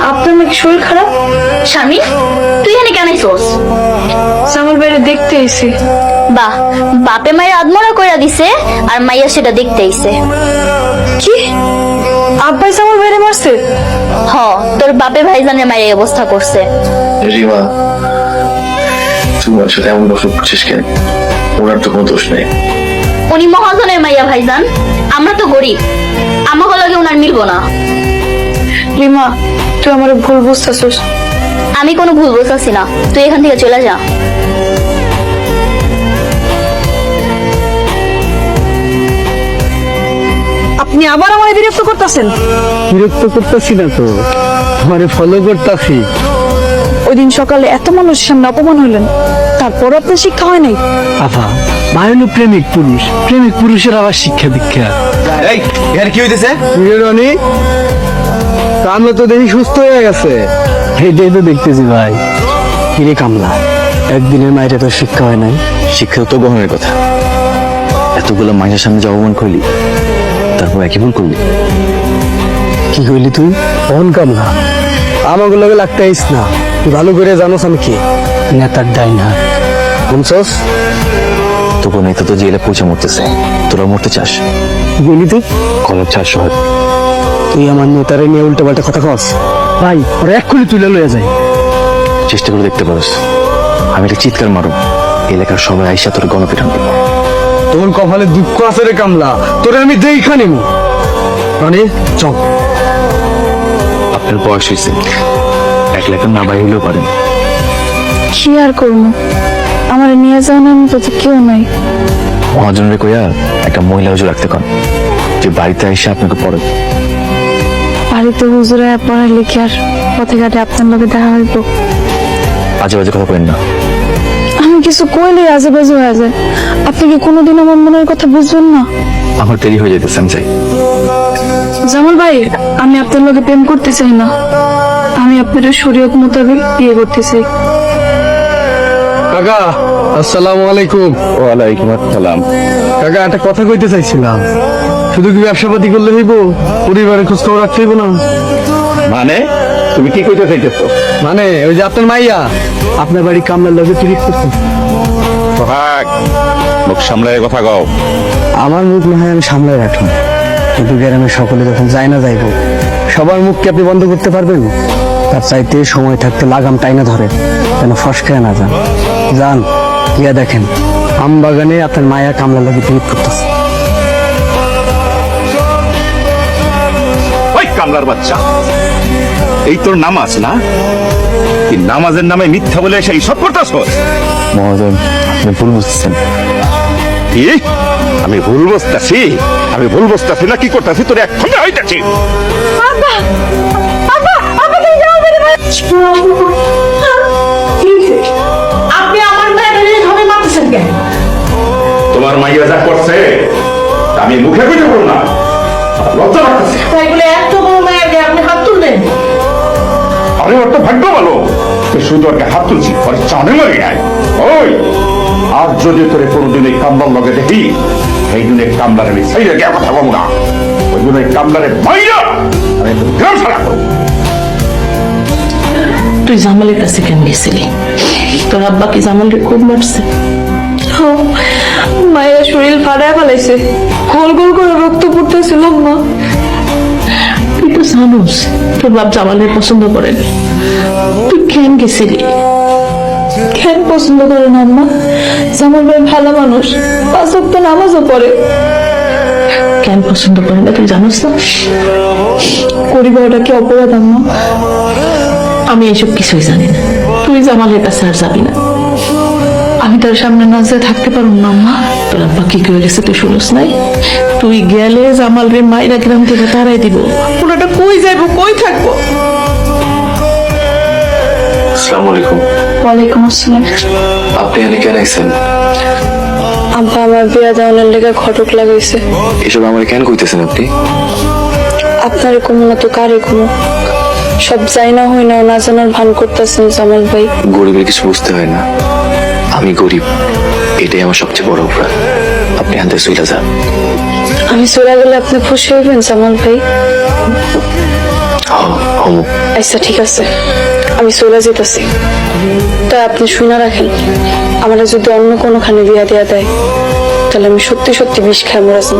আপনার নাকি শরীর খারাপ? স্বামী, তুই এখানে কেন আইছস? জামাল ভাইরে দেখতে আইছি। বাহ, বাপে মায়ের আদমরা কইরা দিছে আর মাইয়া সেটা দেখতে আইছে। কি? আব্বাই জামাল ভাইরে মারছে? হ, তোর বাপে ভাইজানের মায়ের এই অবস্থা করছে। রিমা, তুমি ওর সাথে এমন বসে করছিস কেন? ওনার তো কোনো দোষ নেই। উনি মহাজনের মাইয়া ভাইজান, আমরা তো গরিব, আমাকে লাগে উনার মিলবো না। রিমা, তুই আমার ভুল বুঝতেছিস। আমি কোনো ভুল বুঝতেছি না, তুই এখান থেকে চলে যা। আপনি আবার আমার বিরক্ত করতেছেন। বিরক্ত করতেছি না তো, আমারে ফলো করতেছি। ওই দিন সকালে এত মানুষের সামনে অপমান হইলেন, তারপর আপনার শিক্ষা হয় নাই? আফা, ভাই হলো প্রেমিক পুরুষ, প্রেমিক পুরুষের আবার শিক্ষা দীক্ষা। এই এখানে কি হইতেছে? রনি, কামলা তো দেখি সুস্থ হয়ে গেছে। এটাই তো দেখতেছি ভাই। কিরে কামলা, একদিনের মায়ের তো শিক্ষা হয় নাই? শিক্ষা তো গ্রহণের কথা। এতগুলো মানুষের সামনে যে অপমান করলি, তারপর একই ভুল করলি। কি কইলি তুই? অন কামলা, আমাকে লগে লাগতে আইস না। তুই ভালো করে জানোস আমি কে, নেতার ডাইনা। শুনছস? তোকে নেতা তো জেলে পৌঁছে মরতেছে, তোরা মরতে চাস? কি কইলি তুই? কলের চাষ হয়। তুই আমার নেতারে নিয়ে উল্টো পাল্টা কথা কস? ভাই, ওরা এক্ষুনি তুলে লইয়া যায়। চেষ্টা করে দেখতে পারস। আমি একটা চিৎকার মারো, এলাকার সবাই আইসা তোর গণপিটান করবো। তোর কপালে দুঃখ আছে রে কামলা, তোরে আমি দেখা নিব। রনি, চল। আপনার বয়স হয়েছে, এক লেখা না বাই হইলেও পারেন। কি আর করবো, আমার নিয়ে যাওয়ার মতো তো কেউ নাই। মহাজনরে কইয়া একটা মহিলা হুজুর রাখতে কন, যে বাড়িতে এসে আপনাকে পড়ে। বাড়িতে হুজুরে পড়ার লিখে আর পথে ঘাটে আপনার লোকে দেখা হইব। আজে বাজে কথা কইেন না। আমি কিছু কইলে আজে বাজে হয়ে যায়। আপনি কি কোনোদিন আমার মনের কথা বুঝবেন না? আমার দেরি হয়ে যেতেছে, আমি চাই। জামাল ভাই, আমি আপনার লোকে প্রেম করতে চাই না, আমি আপনার শরীয়ত মোতাবেক বিয়ে করতে চাই। কাকা, আসসালামু আলাইকুম। ওয়ালাইকুম আসসালাম। কাকা, একটা কথা কইতে চাইছিলাম। শুধু কি ব্যবসাপাতি করলে হইব? পরিবারের খোঁজ খবর রাখতে হইব না? মানে তুমি কি কইতে চাইতেছো? মানে ওই যে আপনার মাইয়া আপনার বাড়ি কামলার লগে পিরিত করছে। সোহাগ, মুখ সামলায় কথা কও। আমার মুখ না হয় আমি সামলায় রাখলাম, কিন্তু গ্রামের সকলে যখন যায় না যাইব, সবার মুখ কি আপনি বন্ধ করতে পারবেন? তার চাইতে সময় থাকতে লাগাম টাইনা ধরে, যেন ফসকায় না যান। যান গিয়া দেখেন আম বাগানে আপনার মায়া কামলার লগে পিরিত করতেছে। ওই কামলার বাচ্চা, এই তোর নামাজ না? এই নামাজের নামে মিথ্যা বলে এসে সব করতেছ। মহাজন, আপনি ভুল বুঝতেছেন। কি? আমি ভুল বসতেছি? আমি ভুল বসতেছি না কি করতেছি তোর এখন হইতেছি। আপনি আমার মেয়ের ধরে মারতেছেন কেন? তোমার মাইয়া যা করছে আমি মুখে কইতে পারবো না, লজ্জা লাগতেছে। তাই বলে এত বড় মেয়েকে আপনি হাত তুলবেন? আরে ওর তো ভাগ্য ভালো, তুই শুধু ওকে হাত তুলছি, ওর চানে মরে যায়। ওই আর যদি তোরে কোনোদিন এই কামলার লগে দেখি, এই দিন এই কামলার আমি সেই রেখে কথা বলবো না। ওই জন্য এই কামলারে মাইরা আমি গ্রাম ছাড়া করবো। তুই জামালের কাছে কেন গেছিলি? তোর আব্বা কি জামালকে খুব মারছে? মায়ের শরীর ফাড়ায় ফেলাইছে, গোল গোল করে রক্ত পড়তেছিল। মা, তুই তো জানোস তোর বাপ জামালের পছন্দ করেন, তুই কেন গেছিলি? কেন পছন্দ করে না আম্মা? জামাল ভাই ভালো মানুষ, 5 ওয়াক্ত নামাজও পড়ে। কেন পছন্দ করে না তুই জানোস না? পরিবারটা কি অপরাধ আম্মা? আমি এইসব কিছুই জানি না, তুই জামালের কাছে আর যাবি না। আমি তার সামনে না যেয়ে থাকতে পারবো না আম্মা। তোর আব্বা কি করে গেছে তুই শুনোস নাই? তুই গেলে জামাল রে মাইরা গ্রাম থেকে তাড়াই দিব। ওনাটা কই যাইবো, কই থাকবো? আসসালামু আলাইকুম। ওয়ালাইকুম আসসালাম। আপনি এখানে কেন আইছেন? আব্বা আমার বিয়া দেওয়ানোর লেগে ঘটক লাগাইছে। এসব আমার কেন কইতেছেন আপনি? আপনার কমলা তো কারে কমো, সব যাই না হই না না জানার ভান করতেছেন জামাল ভাই। গরিবের কিছু বুঝতে হয় না, আমি গরিব, এটাই আমার সবচেয়ে বড় অপরাধ। আপনি এখান থেকে চলে যান। আমি চলে গেলে আপনি খুশি হইবেন জামাল ভাই? হমু। আচ্ছা ঠিক আছে, আমি চলে যেতেছি। তা আপনি শুনে রাখেন, আমার যদি অন্য কোনোখানে বিয়া দেয়া দেয়, তাহলে আমি সত্যি সত্যি বিষ খাই মরে যান।